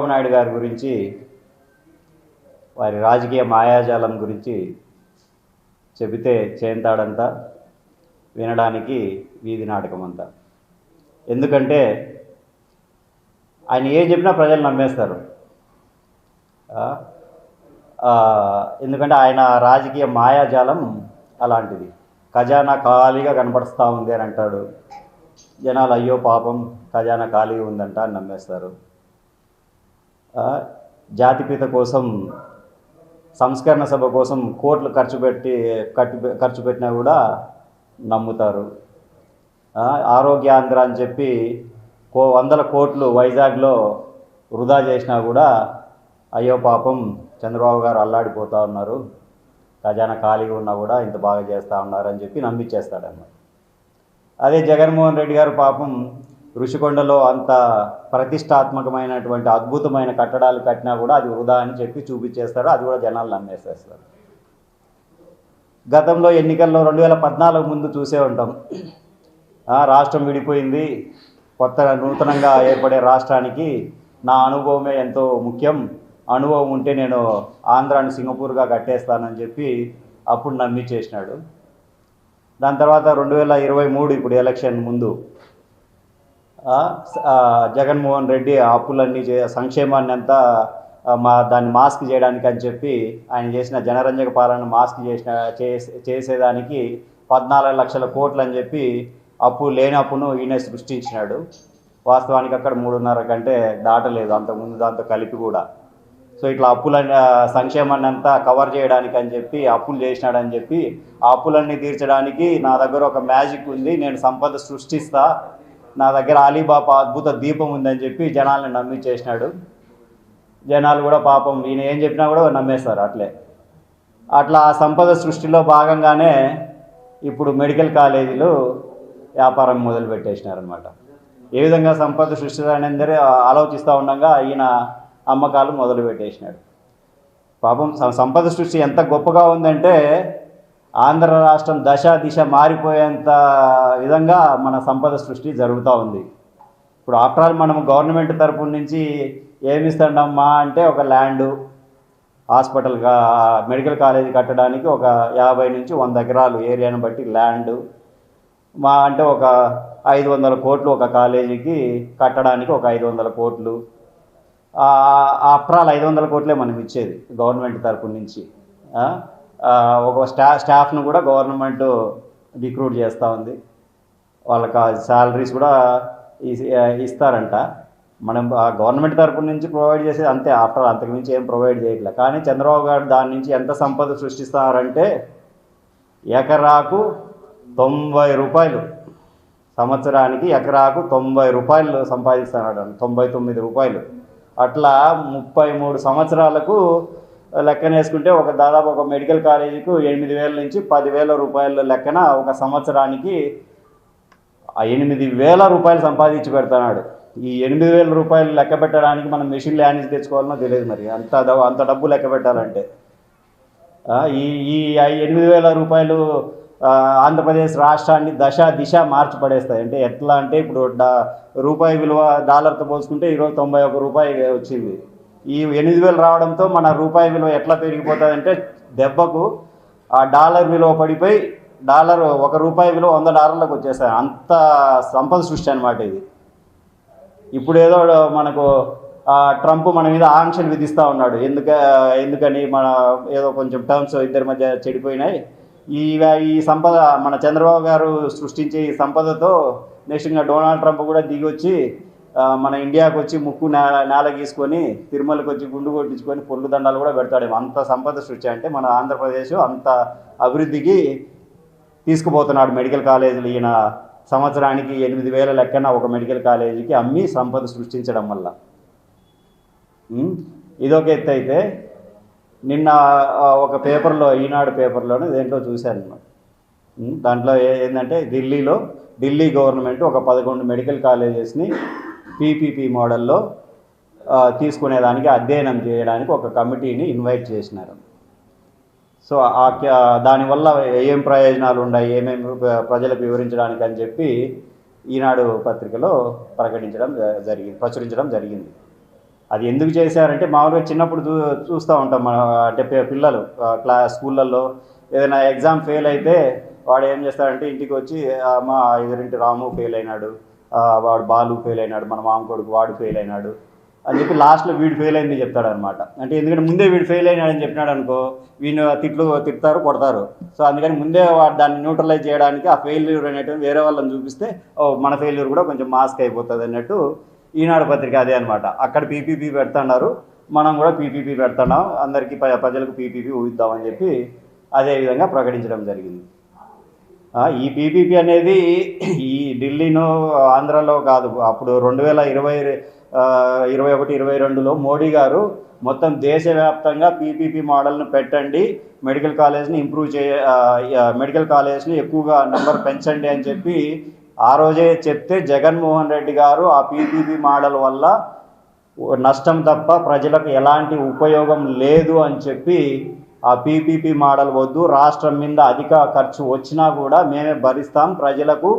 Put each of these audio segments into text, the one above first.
చంద్రబాబు నాయుడు గారి గురించి, వారి రాజకీయ మాయాజాలం గురించి చెబితే చేంతాడంతా, వినడానికి వీధి నాటకం అంతా. ఎందుకంటే ఆయన ఏం చెప్పినా ప్రజలు నమ్మేస్తారు. ఎందుకంటే ఆయన రాజకీయ మాయాజాలం అలాంటిది. ఖజానా ఖాళీగా కనపడుస్తూ ఉంది అని అంటాడు. జనాలు అయ్యో పాపం ఖజానా ఖాళీగా ఉందంట అని నమ్మేస్తారు. జాతిపిత కోసం, సంస్కరణ సభ కోసం కోట్లు ఖర్చు పెట్టినా కూడా నమ్ముతారు. ఆరోగ్యాంధ్ర అని చెప్పి 100 కోట్లు వైజాగ్లో వృధా చేసినా కూడా అయ్యో పాపం చంద్రబాబు గారు అల్లాడిపోతూ ఉన్నారు, ఖజానా ఖాళీగా ఉన్నా కూడా ఇంత బాగా చేస్తూ ఉన్నారు అని చెప్పి నమ్మిచ్చేస్తాడన్నమాట. అదే జగన్మోహన్ రెడ్డి గారు పాపం ఋషికొండలో అంత ప్రతిష్టాత్మకమైనటువంటి అద్భుతమైన కట్టడాలు కట్టినా కూడా అది వృధా అని చెప్పి చూపించేస్తారు. అది కూడా జనాలు నమ్మేసేస్తారు. గతంలో ఎన్నికల్లో 2014 ముందు చూసే ఉంటాం. రాష్ట్రం విడిపోయింది, నూతనంగా ఏర్పడే రాష్ట్రానికి నా అనుభవమే ఎంతో ముఖ్యం, అనుభవం ఉంటే నేను ఆంధ్రాని సింగపూర్గా కట్టేస్తానని చెప్పి అప్పుడు నమ్మించేసినాడు. దాని తర్వాత 2023 ఇప్పుడు ఎలక్షన్ ముందు జగన్మోహన్ రెడ్డి అప్పులన్నీ సంక్షేమాన్ని అంతా దాన్ని మాస్క్ చేయడానికి అని చెప్పి ఆయన చేసిన జనరంజక పాలన మాస్క్ చేసేదానికి 14 లక్షల కోట్లు అని చెప్పి అప్పు లేని అప్పును ఈయన సృష్టించినాడు. వాస్తవానికి అక్కడ 3.5 కంటే దాటలేదు అంతకుముందు దాంతో కలిపి కూడా. సో ఇట్లా సంక్షేమాన్ని అంతా కవర్ చేయడానికి అని చెప్పి అప్పులు చేసినాడని చెప్పి ఆ అప్పులన్నీ తీర్చడానికి నా దగ్గర ఒక మ్యాజిక్ ఉంది, నేను సంపద సృష్టిస్తా, నా దగ్గర అలీబాబా అద్భుత దీపం ఉందని చెప్పి జనాల్ని నమ్మించేసినాడు. జనాలు కూడా పాపం ఈయన ఏం చెప్పినా కూడా నమ్మేస్తారు. అట్లా ఆ సంపద సృష్టిలో భాగంగానే ఇప్పుడు మెడికల్ కాలేజీలు వ్యాపారం మొదలుపెట్టేసినారనమాట. ఏ విధంగా సంపద సృష్టిస్తారని అందరూ ఆలోచిస్తూ ఉండగా ఈయన అమ్మకాలు మొదలుపెట్టేసినాడు. పాపం సంపద సృష్టి ఎంత గొప్పగా ఉందంటే ఆంధ్ర రాష్ట్రం దిశ మారిపోయేంత విధంగా మన సంపద సృష్టి జరుగుతూ ఉంది. ఇప్పుడు ఆఫ్టర్ ఆల్ మనం గవర్నమెంట్ తరపు నుంచి ఏమిస్తాడమ్మా అంటే ఒక ల్యాండు, హాస్పిటల్గా మెడికల్ కాలేజీ కట్టడానికి ఒక 50 నుంచి 100 ఎకరాలు ఏరియాను బట్టి ల్యాండు, అంటే ఒక 500 కోట్లు ఒక కాలేజీకి కట్టడానికి ఒక 500 కోట్లు. ఆఫ్టర్ ఆల్ 500 కోట్లే మనం ఇచ్చేది గవర్నమెంట్ తరపు నుంచి. ఒక స్టాఫ్ను కూడా గవర్నమెంట్ రిక్రూట్ చేస్తూ ఉంది, వాళ్ళకి శాలరీస్ కూడా ఇస్తారంట. మనం గవర్నమెంట్ తరపు నుంచి ప్రొవైడ్ చేసేది అంతే, ఆఫ్టర్ ఆల్ అంతకుమించి ఏం ప్రొవైడ్ చేయట్లేదు. కానీ చంద్రబాబు గారు దాని నుంచి ఎంత సంపద సృష్టిస్తారంటే ఎకరాకు 90 రూపాయలు, సంవత్సరానికి ఎకరాకు 90 రూపాయలు సంపాదిస్తున్నాడు, 99 రూపాయలు. అట్లా 33 సంవత్సరాలకు లెక్కన వేసుకుంటే దాదాపు ఒక మెడికల్ కాలేజీకు 8,000 నుంచి 10,000 రూపాయల లెక్కన ఒక సంవత్సరానికి 8,000 రూపాయలు సంపాదించి పెడుతున్నాడు. ఈ 8,000 రూపాయలు లెక్క పెట్టడానికి మనం మెషిన్లు యానించి తెచ్చుకోవాలనో తెలియదు. మరి అంత డబ్బు లెక్క పెట్టాలంటే ఈ 8,000 రూపాయలు ఆంధ్రప్రదేశ్ రాష్ట్రాన్ని దిశ మార్చి పడేస్తాయి. అంటే ఎట్లా అంటే ఇప్పుడు రూపాయి విలువ డాలర్తో పోల్చుకుంటే ఈరోజు 91 రూపాయి వచ్చింది. ఈ 8,000 రావడంతో మన రూపాయి విలువ ఎట్లా పెరిగిపోతుంది అంటే దెబ్బకు ఆ డాలర్ విలువ పడిపోయి ₹1 విలువ $100 వచ్చేస్తాయి. అంత సంపద సృష్టి అనమాట ఇది. ఇప్పుడు ఏదో మనకు ట్రంప్ మన మీద ఆంక్షలు విధిస్తూ ఉన్నాడు. ఎందుకని మన ఏదో కొంచెం టర్మ్స్ ఇద్దరి మధ్య చెడిపోయినాయి. ఈ సంపద మన చంద్రబాబు గారు సృష్టించే ఈ సంపదతో నెక్స్ట్ ఇంకా డొనాల్డ్ ట్రంప్ కూడా దిగి వచ్చి మన ఇండియాకు వచ్చి ముక్కు నేల గీసుకొని తిరుమలకి వచ్చి గుండు కొట్టించుకొని పొర్లు దండాలు కూడా పెడతాడేమో. అంత సంపద సృష్టి అంటే మన ఆంధ్రప్రదేశ్ అంత అభివృద్ధికి తీసుకుపోతున్నాడు మెడికల్ కాలేజీలు. ఈయన సంవత్సరానికి 8,000 లెక్కన ఒక మెడికల్ కాలేజీకి అమ్మి సంపద సృష్టించడం వల్ల. ఇదొక ఎత్తు అయితే, నిన్న ఒక పేపర్లో, ఈనాడు పేపర్లోనే దేంట్లో చూశాను అనమాట. దాంట్లో ఏంటంటే ఢిల్లీ గవర్నమెంట్ ఒక 11 మెడికల్ కాలేజెస్ని పీపీపీ మోడల్లో తీసుకునేదానికి అధ్యయనం చేయడానికి ఒక కమిటీని ఇన్వైట్ చేసినారు. సో దానివల్ల ఏం ప్రయోజనాలు ఉన్నాయి, ఏమేమి ప్రజలకు వివరించడానికి అని చెప్పి ఈనాడు పత్రికలో ప్రచురించడం జరిగింది. అది ఎందుకు చేశారంటే మామూలుగా చిన్నప్పుడు చూస్తూ ఉంటాం మన, అంటే పిల్లలు స్కూళ్ళల్లో ఏదైనా ఎగ్జామ్ ఫెయిల్ అయితే వాడు ఏం చేస్తాడంటే ఇంటికి వచ్చి మా ఎదురింటి రాము ఫెయిల్ అయినాడు, వాడు బాలు ఫెయిల్ అయినాడు, మన మామ కొడుకు వాడు ఫెయిల్ అయినాడు అని చెప్పి లాస్ట్లో వీడు ఫెయిల్ అయింది చెప్తాడనమాట. అంటే ఎందుకంటే ముందే వీడు ఫెయిల్ అయినాడని చెప్పినాడు అనుకో, వీళ్ళు తిడతారు కొడతారు. సో అందుకని ముందే వాడు దాన్ని న్యూట్రలైజ్ చేయడానికి ఆ ఫెయిల్యూర్ అనేటువంటి వేరే వాళ్ళని చూపిస్తే మన ఫెయిల్యూర్ కూడా కొంచెం మాస్క్ అయిపోతుంది అన్నట్టు ఈనాడు పత్రిక అదే అనమాట. అక్కడ పీపీపీ పెడుతున్నారు, మనం కూడా పీపీపీ పెడుతున్నాం, అందరికీ ప్రజలకు పీపీపీ ఊహిద్దామని చెప్పి అదే విధంగా ప్రకటించడం జరిగింది. ఈ పీపీపీ అనేది ఈ ఢిల్లీలో ఆంధ్రాలో కాదు, అప్పుడు 2021-22లో మోడీ గారు మొత్తం దేశవ్యాప్తంగా పీపీపీ మోడల్ను పెట్టండి, మెడికల్ కాలేజ్ని మెడికల్ కాలేజ్ని ఎక్కువగా నెంబర్ పెంచండి అని చెప్పి ఆ రోజే చెప్తే జగన్మోహన్ రెడ్డి గారు ఆ పీపీపీ మోడల్ వల్ల నష్టం తప్ప ప్రజలకు ఎలాంటి ఉపయోగం లేదు అని చెప్పి ఆ పీపీపీ మోడల్ వద్దు, రాష్ట్రం మీద అధిక ఖర్చు వచ్చినా కూడా మేమే భరిస్తాం, ప్రజలకు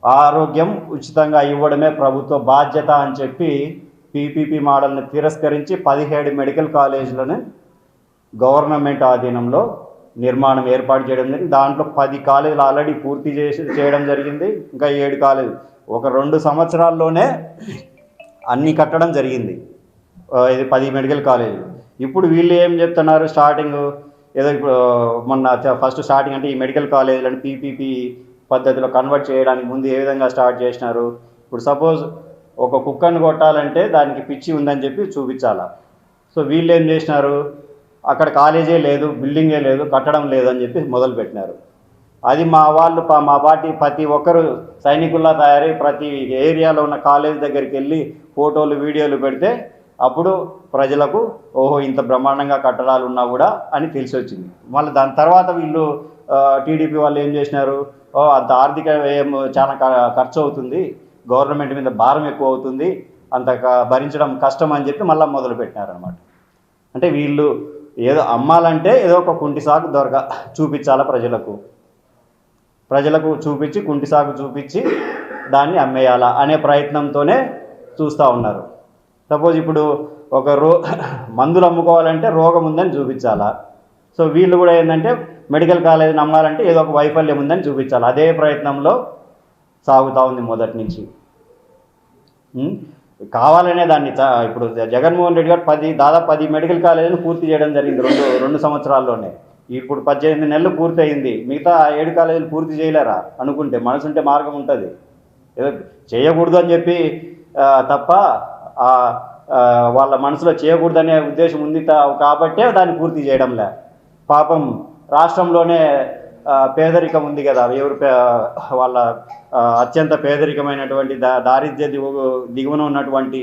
ఆరోగ్యం ఉచితంగా ఇవ్వడమే ప్రభుత్వ బాధ్యత అని చెప్పి పీపీపీ మోడల్ని తిరస్కరించి 17 మెడికల్ కాలేజీలను గవర్నమెంట్ ఆధీనంలో నిర్మాణం ఏర్పాటు చేయడం జరిగింది. దాంట్లో 10 కాలేజీలు ఆల్రెడీ పూర్తి చేయడం జరిగింది, ఇంకా 7 కాలేజీలు ఒక 2 సంవత్సరాల్లోనే అన్నీ కట్టడం జరిగింది. ఇది 10 మెడికల్ కాలేజీలు. ఇప్పుడు వీళ్ళు ఏం చెప్తున్నారు, స్టార్టింగ్ ఏదో ఇప్పుడు మొన్న ఫస్ట్ స్టార్టింగ్ అంటే ఈ మెడికల్ కాలేజీలను పీపీపీ పద్ధతిలో కన్వర్ట్ చేయడానికి ముందు ఏ విధంగా స్టార్ట్ చేసినారు. ఇప్పుడు సపోజ్ ఒక కుక్కను కొట్టాలంటే దానికి పిచ్చి ఉందని చెప్పి చూపించాలా. సో వీళ్ళు ఏం చేసినారు, అక్కడ కాలేజే లేదు, బిల్డింగే లేదు, కట్టడం లేదు అని చెప్పి మొదలుపెట్టినారు. అది మా వాళ్ళు మా పార్టీ ప్రతి ఒక్కరు సైనికుల్లా తయారై ప్రతి ఏరియాలో ఉన్న కాలేజ్ దగ్గరికి వెళ్ళి ఫోటోలు వీడియోలు పెడితే అప్పుడు ప్రజలకు ఓహో ఇంత బ్రహ్మాండంగా కట్టడాలు ఉన్నా కూడా అని తెలిసి వచ్చింది. మళ్ళీ దాని తర్వాత వీళ్ళు టీడీపీ వాళ్ళు ఏం చేసినారు, అంత ఆర్థిక వ్యయం చాలా ఖర్చు అవుతుంది, గవర్నమెంట్ మీద భారం ఎక్కువ అవుతుంది, అంత భరించడం కష్టం అని చెప్పి మళ్ళీ మొదలుపెట్టినారనమాట. అంటే వీళ్ళు ఏదో అమ్మాలంటే ఏదో ఒక కుంటి సాగు చూపించాలా ప్రజలకు చూపించి కుంటి సాగు చూపించి దాన్ని అమ్మేయాలా అనే ప్రయత్నంతోనే చూస్తూ ఉన్నారు. సపోజ్ ఇప్పుడు ఒక మందులు అమ్ముకోవాలంటే రోగం ఉందని చూపించాలా. సో వీళ్ళు కూడా ఏంటంటే మెడికల్ కాలేజీని అమ్మాలంటే ఏదో ఒక వైఫల్యం ఉందని చూపించాలి. అదే ప్రయత్నంలో సాగుతూ ఉంది మొదటి నుంచి. కావాలనే దాన్ని ఇప్పుడు జగన్మోహన్ రెడ్డి గారు దాదాపు 10 మెడికల్ కాలేజీలు పూర్తి చేయడం జరిగింది 2 సంవత్సరాల్లోనే. ఇప్పుడు 18 నెలలు పూర్తి అయింది, మిగతా 7 కాలేజీలు పూర్తి చేయలేరా అనుకుంటే? మనసుంటే మార్గం ఉంటుంది. ఏదో చేయకూడదు అని చెప్పి తప్ప వాళ్ళ మనసులో చేయకూడదనే ఉద్దేశం ఉంది కాబట్టే దాన్ని పూర్తి చేయడంలే. పాపం రాష్ట్రంలోనే పేదరికం ఉంది కదా, వాళ్ళ అత్యంత పేదరికమైనటువంటి దారిద్ర్య దిగువన ఉన్నటువంటి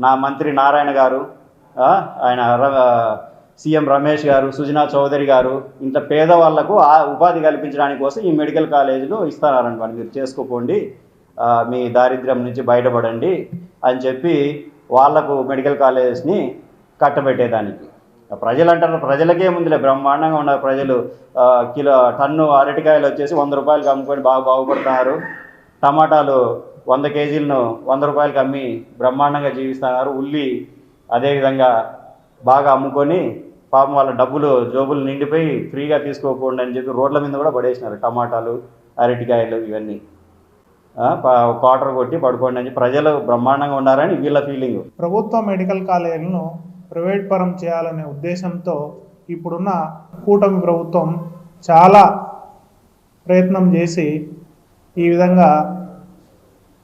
నా మంత్రి నారాయణ గారు, ఆయన సీఎం రమేష్ గారు, సుజనా చౌదరి గారు, ఇంత పేదవాళ్లకు ఉపాధి కల్పించడానికి కోసం ఈ మెడికల్ కాలేజీలు ఇస్తారనుకోండి, మీరు చేసుకోపోండి, మీ దారిద్ర్యం నుంచి బయటపడండి అని చెప్పి వాళ్లకు మెడికల్ కాలేజెస్ని కట్టబెట్టేదానికి. ప్రజలు అంటారు, ప్రజలకే ముందులే బ్రహ్మాండంగా ఉన్నారు ప్రజలు. టన్ను అరటికాయలు వచ్చేసి 100 రూపాయలకి అమ్ముకొని బాగుపడుతున్నారు. టమాటాలు 100 కేజీలను 100 రూపాయలకి అమ్మి బ్రహ్మాండంగా జీవిస్తున్నారు. ఉల్లి అదేవిధంగా బాగా అమ్ముకొని పాపం వాళ్ళ డబ్బులు జోబులు నిండిపోయి ఫ్రీగా తీసుకోకపోండి అని చెప్పి రోడ్ల మీద కూడా పడేసినారు టమాటాలు, అరటికాయలు ఇవన్నీ. క్వార్టర్ కొట్టి పడుకోండి అని ప్రజలు బ్రహ్మాండంగా ఉన్నారని వీళ్ళ ఫీలింగ్. ప్రభుత్వ మెడికల్ కాలేజీలను ప్రైవేట్ పరం చేయాలనే ఉద్దేశంతో ఇప్పుడున్న కూటమి ప్రభుత్వం చాలా ప్రయత్నం చేసి ఈ విధంగా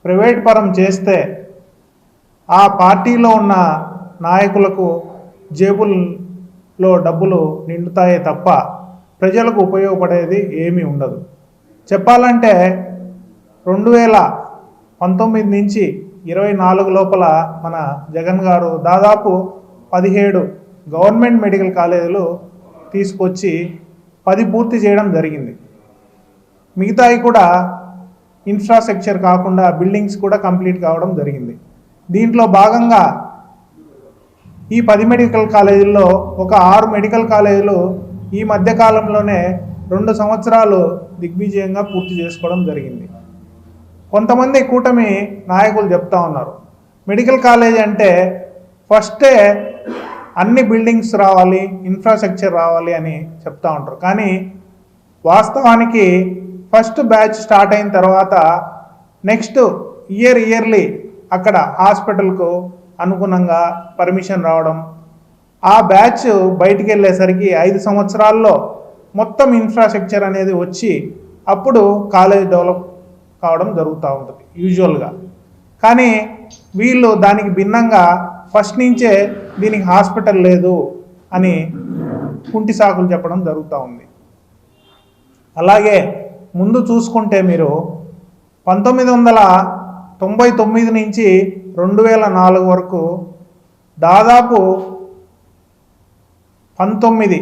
ప్రైవేట్ పరం చేస్తే ఆ పార్టీలో ఉన్న నాయకులకు జేబుల్లో డబ్బులు నిండుతాయే తప్ప ప్రజలకు ఉపయోగపడేది ఏమీ ఉండదు. చెప్పాలంటే 2019 నుంచి 24 లోపల మన జగన్ గారు దాదాపు 17 గవర్నమెంట్ మెడికల్ కాలేజీలు తీసుకొచ్చి 10 పూర్తి చేయడం జరిగింది. మిగతాయి కూడా ఇన్ఫ్రాస్ట్రక్చర్ కాకుండా బిల్డింగ్స్ కూడా కంప్లీట్ కావడం జరిగింది. దీంట్లో భాగంగా ఈ 10 మెడికల్ కాలేజీల్లో ఒక 6 మెడికల్ కాలేజీలు ఈ మధ్యకాలంలోనే 2 సంవత్సరాలు దిగ్విజయంగా పూర్తి చేసుకోవడం జరిగింది. కొంతమంది కూటమి నాయకులు చెప్తా ఉన్నారు, మెడికల్ కాలేజ్ అంటే ఫస్టే అన్ని బిల్డింగ్స్ రావాలి, ఇన్ఫ్రాస్ట్రక్చర్ రావాలి అని చెప్తా ఉంటారు. కానీ వాస్తవానికి ఫస్ట్ బ్యాచ్ స్టార్ట్ అయిన తర్వాత నెక్స్ట్ ఇయర్లీ అక్కడ హాస్పిటల్కు అనుగుణంగా పర్మిషన్ రావడం, ఆ బ్యాచ్ బయటికి వెళ్ళేసరికి 5 సంవత్సరాల్లో మొత్తం ఇన్ఫ్రాస్ట్రక్చర్ అనేది వచ్చి అప్పుడు కాలేజ్ డెవలప్ కావడం జరుగుతూ ఉంటుంది యూజువల్గా. కానీ వీళ్ళు దానికి భిన్నంగా ఫస్ట్ నుంచే దీనికి హాస్పిటల్ లేదు అని కుంటి సాకులు చెప్పడం జరుగుతూ ఉంది. అలాగే ముందు చూసుకుంటే మీరు 1999 నుంచి 2004 వరకు దాదాపు 19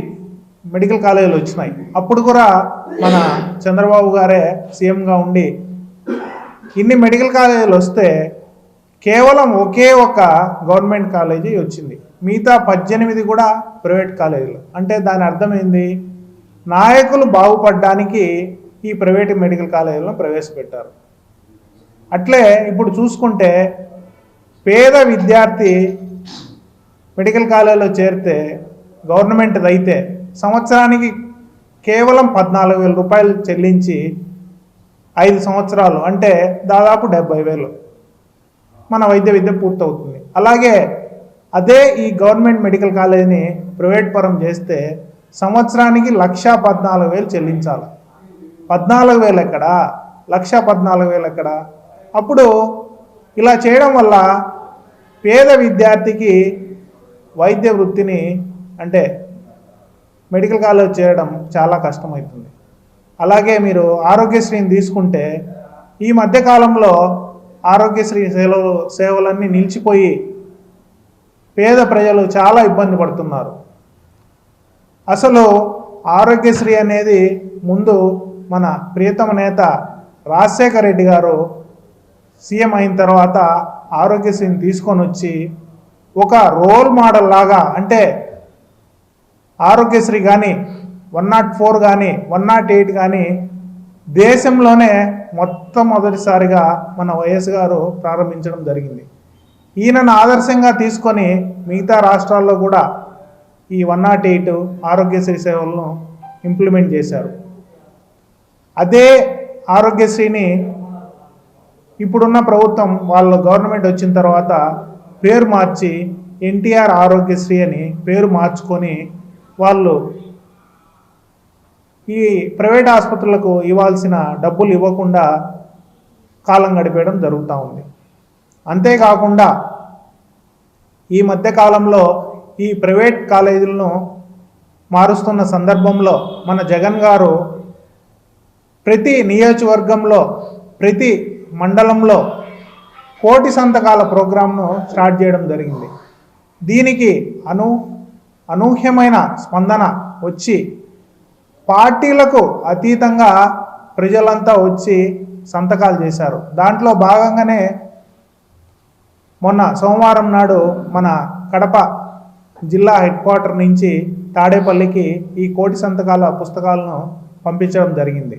మెడికల్ కాలేజీలు వచ్చినాయి. అప్పుడు కూడా మన చంద్రబాబు గారే సీఎంగా ఉండి ఇన్ని మెడికల్ కాలేజీలు వస్తే కేవలం ఒకే ఒక గవర్నమెంట్ కాలేజీ వచ్చింది, మిగతా 18 కూడా ప్రైవేట్ కాలేజీలు. అంటే దాని అర్థమైంది, నాయకులు బాగుపడడానికి ఈ ప్రైవేట్ మెడికల్ కాలేజీలను ప్రవేశపెట్టారు. అట్లే ఇప్పుడు చూసుకుంటే పేద విద్యార్థి మెడికల్ కాలేజీలో చేరితే గవర్నమెంట్ది అయితే సంవత్సరానికి కేవలం 14,000 రూపాయలు చెల్లించి 5 సంవత్సరాలు అంటే దాదాపు 70,000 మన వైద్య విద్య పూర్తవుతుంది. అలాగే అదే ఈ గవర్నమెంట్ మెడికల్ కాలేజీని ప్రైవేట్ పరం చేస్తే సంవత్సరానికి 1,14,000 చెల్లించాలి. 14,000 ఎక్కడ, 1,14,000 ఎక్కడ? అప్పుడు ఇలా చేయడం వల్ల పేద విద్యార్థికి వైద్య వృత్తిని అంటే మెడికల్ కాలేజ్ చేయడం చాలా కష్టమవుతుంది. అలాగే మీరు ఆరోగ్యశ్రీని తీసుకుంటే ఈ మధ్యకాలంలో ఆరోగ్యశ్రీ సేవలన్నీ నిలిచిపోయి పేద ప్రజలు చాలా ఇబ్బంది పడుతున్నారు. అసలు ఆరోగ్యశ్రీ అనేది ముందు మన ప్రియతమ నేత రాజశేఖర రెడ్డి గారు సీఎం అయిన తర్వాత ఆరోగ్యశ్రీని తీసుకొని వచ్చి ఒక రోల్ మోడల్ లాగా, అంటే ఆరోగ్యశ్రీ కానీ 104 కానీ 108 కానీ దేశంలోనే మొట్టమొదటిసారిగా మన వైఎస్ గారు ప్రారంభించడం జరిగింది. ఈయనను ఆదర్శంగా తీసుకొని మిగతా రాష్ట్రాల్లో కూడా ఈ 108 ఆరోగ్యశ్రీ సేవలను ఇంప్లిమెంట్ చేశారు. అదే ఆరోగ్యశ్రీని ఇప్పుడున్న ప్రభుత్వం వాళ్ళ గవర్నమెంట్ వచ్చిన తర్వాత పేరు మార్చి ఎన్టీఆర్ ఆరోగ్యశ్రీ అని పేరు మార్చుకొని వాళ్ళు ఈ ప్రైవేట్ ఆసుపత్రులకు ఇవ్వాల్సిన డబ్బులు ఇవ్వకుండా కాలం గడిపేయడం జరుగుతూ ఉంది. అంతేకాకుండా ఈ మధ్యకాలంలో ఈ ప్రైవేట్ కాలేజీలను మారుస్తున్న సందర్భంలో మన జగన్ గారు ప్రతి నియోజకవర్గంలో ప్రతి మండలంలో 1,000,000 సంతకాల ప్రోగ్రాంను స్టార్ట్ చేయడం జరిగింది. దీనికి అనూహ్యమైన స్పందన వచ్చి పార్టీలకు అతీతంగా ప్రజలంతా వచ్చి సంతకాలు చేశారు. దాంట్లో భాగంగానే మొన్న సోమవారం నాడు మన కడప జిల్లా హెడ్ క్వార్టర్ నుంచి తాడేపల్లికి ఈ 1,000,000 సంతకాల పుస్తకాలను పంపించడం జరిగింది.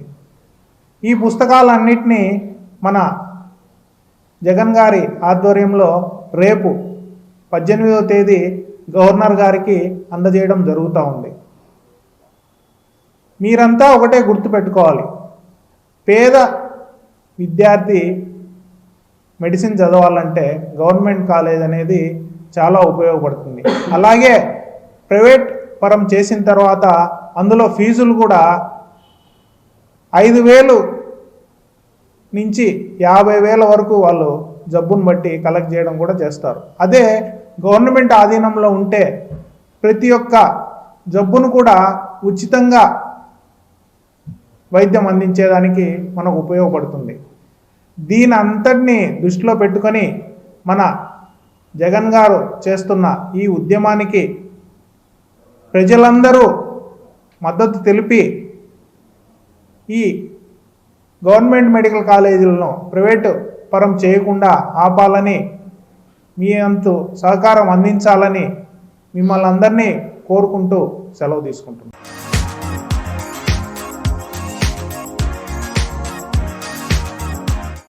ఈ పుస్తకాలన్నింటినీ మన జగన్ గారి ఆధ్వర్యంలో రేపు 18వ తేదీ గవర్నర్ గారికి అందజేయడం జరుగుతూ ఉంది. మీరంతా ఒకటే గుర్తుపెట్టుకోవాలి, పేద విద్యార్థి మెడిసిన్ చదవాలంటే గవర్నమెంట్ కాలేజ్ అనేది చాలా ఉపయోగపడుతుంది. అలాగే ప్రైవేట్ పరం చేసిన తర్వాత అందులో ఫీజులు కూడా 5,000 నుంచి 50,000 వరకు వాళ్ళు జబ్బును బట్టి కలెక్ట్ చేయడం కూడా చేస్తారు. అదే గవర్నమెంట్ ఆధీనంలో ఉంటే ప్రతి ఒక్క జబ్బును కూడా ఉచితంగా వైద్యం అందించేదానికి మనకు ఉపయోగపడుతుంది. దీని అంతటినీ దృష్టిలో పెట్టుకొని మన జగన్ గారు చేస్తున్న ఈ ఉద్యమానికి ప్రజలందరూ మద్దతు తెలిపి ఈ గవర్నమెంట్ మెడికల్ కాలేజీలను ప్రైవేటు పరం చేయకుండా ఆపాలని, మీ అంతు సహకారం అందించాలని మిమ్మల్ని అందరినీ కోరుకుంటూ సెలవు తీసుకుంటున్నాను.